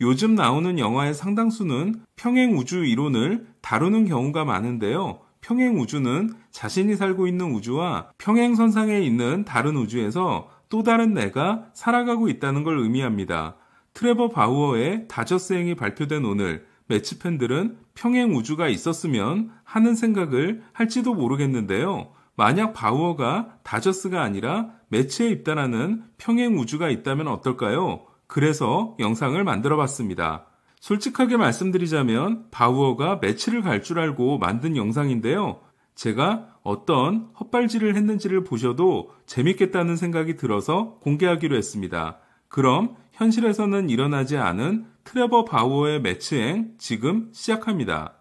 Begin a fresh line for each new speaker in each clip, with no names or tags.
요즘 나오는 영화의 상당수는 평행우주 이론을 다루는 경우가 많은데요. 평행우주는 자신이 살고 있는 우주와 평행선상에 있는 다른 우주에서 또 다른 내가 살아가고 있다는 걸 의미합니다. 트레버 바우어의 다저스행이 발표된 오늘, 매치 팬들은 평행우주가 있었으면 하는 생각을 할지도 모르겠는데요. 만약 바우어가 다저스가 아니라 매치에 입단하는 평행우주가 있다면 어떨까요? 그래서 영상을 만들어 봤습니다. 솔직하게 말씀드리자면 바우어가 매치를 갈 줄 알고 만든 영상인데요. 제가 어떤 헛발질을 했는지를 보셔도 재밌겠다는 생각이 들어서 공개하기로 했습니다. 그럼 현실에서는 일어나지 않은 트레버 바우어의 매치행 지금 시작합니다.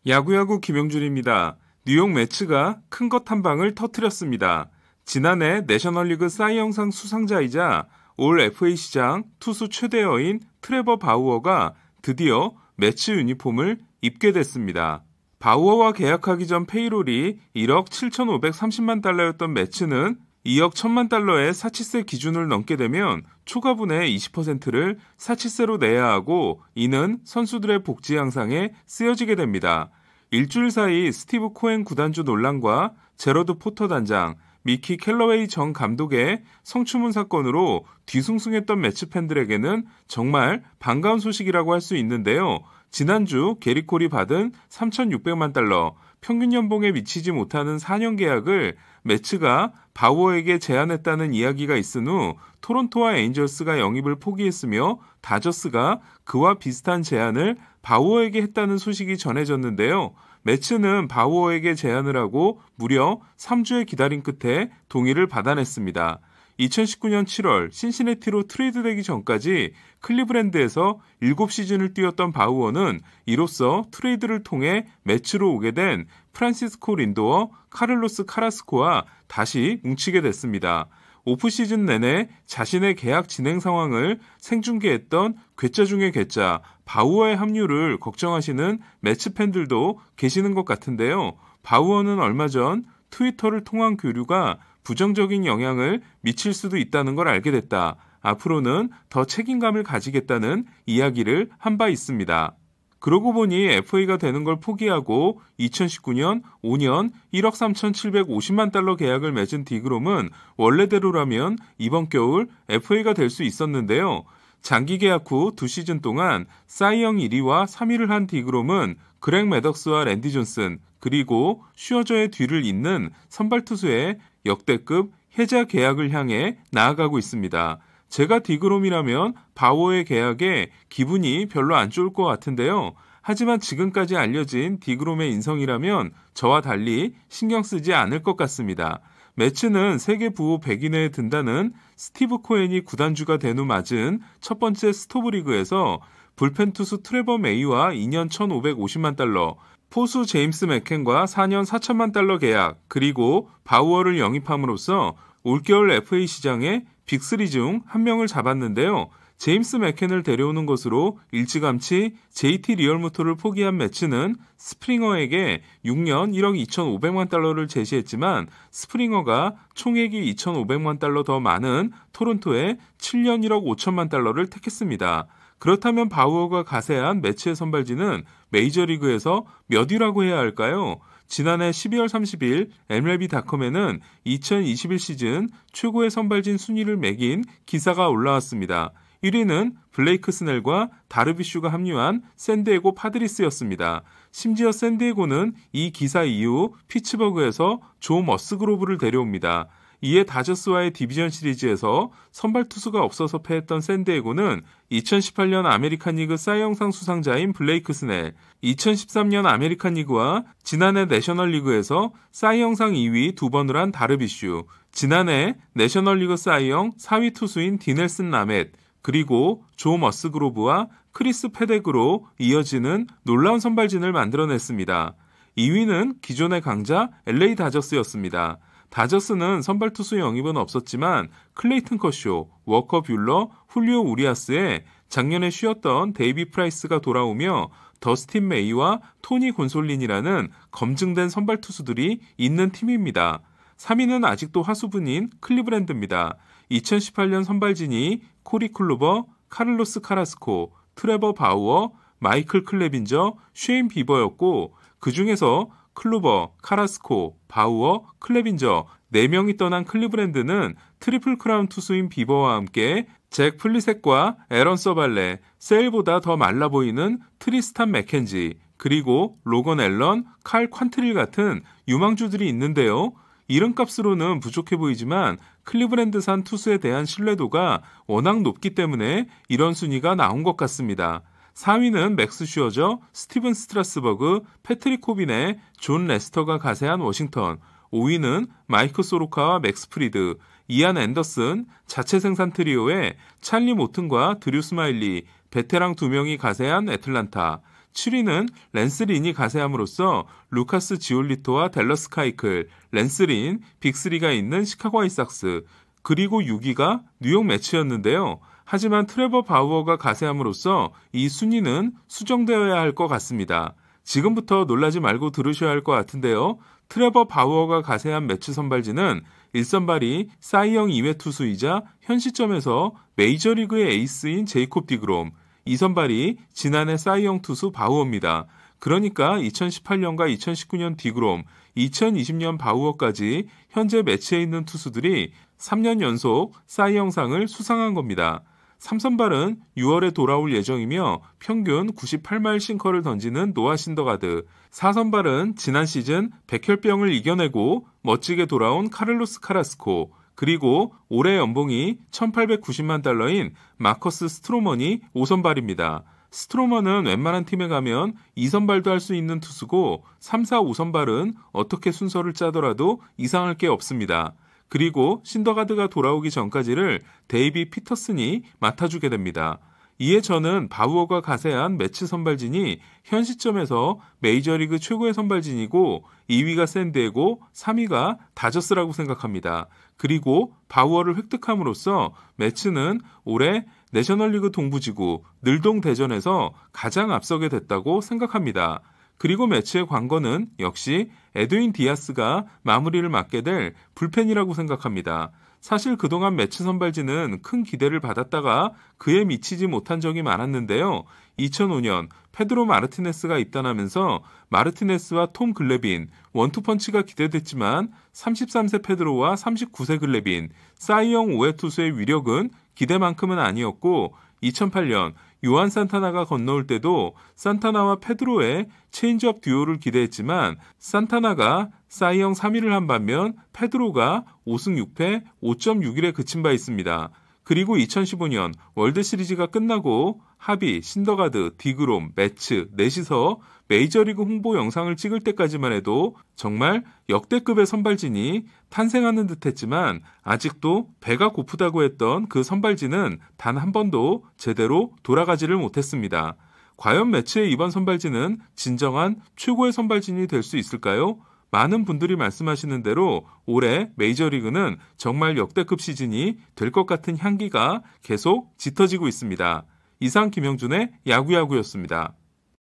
야구야구 김용준입니다. 뉴욕 매츠가 큰 것 한 방을 터뜨렸습니다. 지난해 내셔널리그 사이 영상 수상자이자 올 FA 시장 투수 최대여인 트레버 바우어가 드디어 매치 유니폼을 입게 됐습니다. 바우어와 계약하기 전 페이롤이 1억 7,530만 달러였던 매치는 2억 1,000만 달러의 사치세 기준을 넘게 되면 초과분의 20%를 사치세로 내야 하고 이는 선수들의 복지 향상에 쓰여지게 됩니다. 일주일 사이 스티브 코엔 구단주 논란과 제러드 포터 단장, 미키 캘러웨이 전 감독의 성추문 사건으로 뒤숭숭했던 매치 팬들에게는 정말 반가운 소식이라고 할 수 있는데요. 지난주 게리 콜이 받은 3,600만 달러, 평균 연봉에 미치지 못하는 4년 계약을 매츠가 바우어에게 제안했다는 이야기가 있은 후 토론토와 에인절스가 영입을 포기했으며 다저스가 그와 비슷한 제안을 바우어에게 했다는 소식이 전해졌는데요. 매츠는 바우어에게 제안을 하고 무려 3주의 기다림 끝에 동의를 받아냈습니다. 2019년 7월 신시내티로 트레이드되기 전까지 클리브랜드에서 7시즌을 뛰었던 바우어는 이로써 트레이드를 통해 매치로 오게 된 프란시스코 린도어, 카를로스 카라스코와 다시 뭉치게 됐습니다. 오프시즌 내내 자신의 계약 진행 상황을 생중계했던 괴짜 중의 괴짜 바우어의 합류를 걱정하시는 매치 팬들도 계시는 것 같은데요. 바우어는 얼마 전 트위터를 통한 교류가 부정적인 영향을 미칠 수도 있다는 걸 알게 됐다. 앞으로는 더 책임감을 가지겠다는 이야기를 한 바 있습니다. 그러고 보니 FA가 되는 걸 포기하고 2019년 5년 1억 3,750만 달러 계약을 맺은 디그롬은 원래대로라면 이번 겨울 FA가 될 수 있었는데요. 장기 계약 후 2시즌 동안 사이영 1위와 3위를 한 디그롬은 그렉 매덕스와 랜디 존슨 그리고 슈어저의 뒤를 잇는 선발 투수의 역대급 해자 계약을 향해 나아가고 있습니다. 제가 디그롬이라면 바우어의 계약에 기분이 별로 안 좋을 것 같은데요. 하지만 지금까지 알려진 디그롬의 인성이라면 저와 달리 신경 쓰지 않을 것 같습니다. 매츠는 세계 부호 100인에 든다는 스티브 코엔이 구단주가 된 후 맞은 첫 번째 스토브리그에서 불펜 투수 트레버 메이와 2년 1,550만 달러, 포수 제임스 맥켄과 4년 4천만 달러 계약, 그리고 바우어를 영입함으로써 올겨울 FA 시장에 빅3 중 한 명을 잡았는데요. 제임스 맥켄을 데려오는 것으로 일찌감치 JT 리얼무토를 포기한 매츠는 스프링어에게 6년 1억 2,500만 달러를 제시했지만 스프링어가 총액이 2,500만 달러 더 많은 토론토에 7년 1억 5천만 달러를 택했습니다. 그렇다면 바우어가 가세한 매치의 선발진은 메이저리그에서 몇 위라고 해야 할까요? 지난해 12월 30일 MLB.com에는 2021 시즌 최고의 선발진 순위를 매긴 기사가 올라왔습니다. 1위는 블레이크 스넬과 다르비슈가 합류한 샌디에고 파드리스였습니다. 심지어 샌디에고는 이 기사 이후 피츠버그에서 조 머스그로브를 데려옵니다. 이에 다저스와의 디비전 시리즈에서 선발 투수가 없어서 패했던 샌디에고는 2018년 아메리칸 리그 사이 영상 수상자인 블레이크 스넬, 2013년 아메리칸 리그와 지난해 내셔널 리그에서 사이 영상 2위 2번을 한 다르비슈, 지난해 내셔널 리그 사이 영 4위 투수인 디넬슨 라멧, 그리고 조 머스그로브와 크리스 페덱으로 이어지는 놀라운 선발진을 만들어냈습니다. 2위는 기존의 강자 LA 다저스였습니다. 다저스는 선발 투수 영입은 없었지만 클레이튼 커쇼, 워커 뷰러, 훌리오 우리아스에 작년에 쉬었던 데이비 프라이스가 돌아오며 더스틴 메이와 토니 곤솔린이라는 검증된 선발 투수들이 있는 팀입니다. 3위는 아직도 화수분인 클리브랜드입니다. 2018년 선발진이 코리 클루버, 카를로스 카라스코, 트레버 바우어, 마이클 클레빈저, 쉐인 비버였고 그 중에서 클루버, 카라스코, 바우어, 클레빈저 4명이 떠난 클리브랜드는 트리플 크라운 투수인 비버와 함께 잭 플리셋과 에런 서발레, 세일보다 더 말라 보이는 트리스탄 맥켄지, 그리고 로건 앨런, 칼 퀀트릴 같은 유망주들이 있는데요. 이름값으로는 부족해 보이지만 클리브랜드산 투수에 대한 신뢰도가 워낙 높기 때문에 이런 순위가 나온 것 같습니다. 4위는 맥스 슈어저, 스티븐 스트라스버그, 패트릭 코빈의 존 레스터가 가세한 워싱턴, 5위는 마이크 소로카와 맥스 프리드, 이안 앤더슨, 자체 생산 트리오의 찰리 모튼과 드류 스마일리, 베테랑 2명이 가세한 애틀란타, 7위는 랜스 린이 가세함으로써 루카스 지올리토와 댈러스 카이클, 랜스 린, 빅3가 있는 시카고 화이삭스, 그리고 6위가 뉴욕 매츠였는데요. 하지만 트레버 바우어가 가세함으로써 이 순위는 수정되어야 할 것 같습니다. 지금부터 놀라지 말고 들으셔야 할 것 같은데요. 트레버 바우어가 가세한 매치 선발진은 1선발이 사이영 2회 투수이자 현 시점에서 메이저리그의 에이스인 제이콥 디그롬, 2선발이 지난해 사이영 투수 바우어입니다. 그러니까 2018년과 2019년 디그롬, 2020년 바우어까지 현재 매치에 있는 투수들이 3년 연속 사이영상을 수상한 겁니다. 3선발은 6월에 돌아올 예정이며 평균 98마일 싱커를 던지는 노아 신더가드, 4선발은 지난 시즌 백혈병을 이겨내고 멋지게 돌아온 카를로스 카라스코, 그리고 올해 연봉이 1890만 달러인 마커스 스트로먼이 5선발입니다. 스트로먼은 웬만한 팀에 가면 2선발도 할 수 있는 투수고 3, 4, 5선발은 어떻게 순서를 짜더라도 이상할 게 없습니다. 그리고 신더가드가 돌아오기 전까지를 데이비 피터슨이 맡아주게 됩니다. 이에 저는 바우어가 가세한 매치 선발진이 현 시점에서 메이저리그 최고의 선발진이고 2위가 샌디에고 3위가 다저스라고 생각합니다. 그리고 바우어를 획득함으로써 매치는 올해 내셔널리그 동부지구 늘동 대전에서 가장 앞서게 됐다고 생각합니다. 그리고 매치의 관건은 역시 에드윈 디아스가 마무리를 맡게 될 불펜이라고 생각합니다. 사실 그동안 매치 선발진은 큰 기대를 받았다가 그에 미치지 못한 적이 많았는데요. 2005년 페드로 마르티네스가 입단하면서 마르티네스와 톰 글래빈, 원투펀치가 기대됐지만 33세 페드로와 39세 글래빈, 사이영 5회 투수의 위력은 기대만큼은 아니었고 2008년 요한 산타나가 건너올 때도 산타나와 페드로의 체인지업 듀오를 기대했지만 산타나가 사이영 3위를 한 반면 페드로가 5승 6패 5.61에 그친 바 있습니다. 그리고 2015년 월드시리즈가 끝나고 하비, 신더가드, 디그롬, 매츠, 넷이서 메이저리그 홍보 영상을 찍을 때까지만 해도 정말 역대급의 선발진이 탄생하는 듯했지만 아직도 배가 고프다고 했던 그 선발진은 단 한 번도 제대로 돌아가지를 못했습니다. 과연 매치의 이번 선발진은 진정한 최고의 선발진이 될 수 있을까요? 많은 분들이 말씀하시는 대로 올해 메이저리그는 정말 역대급 시즌이 될 것 같은 향기가 계속 짙어지고 있습니다. 이상 김영준의 야구야구였습니다.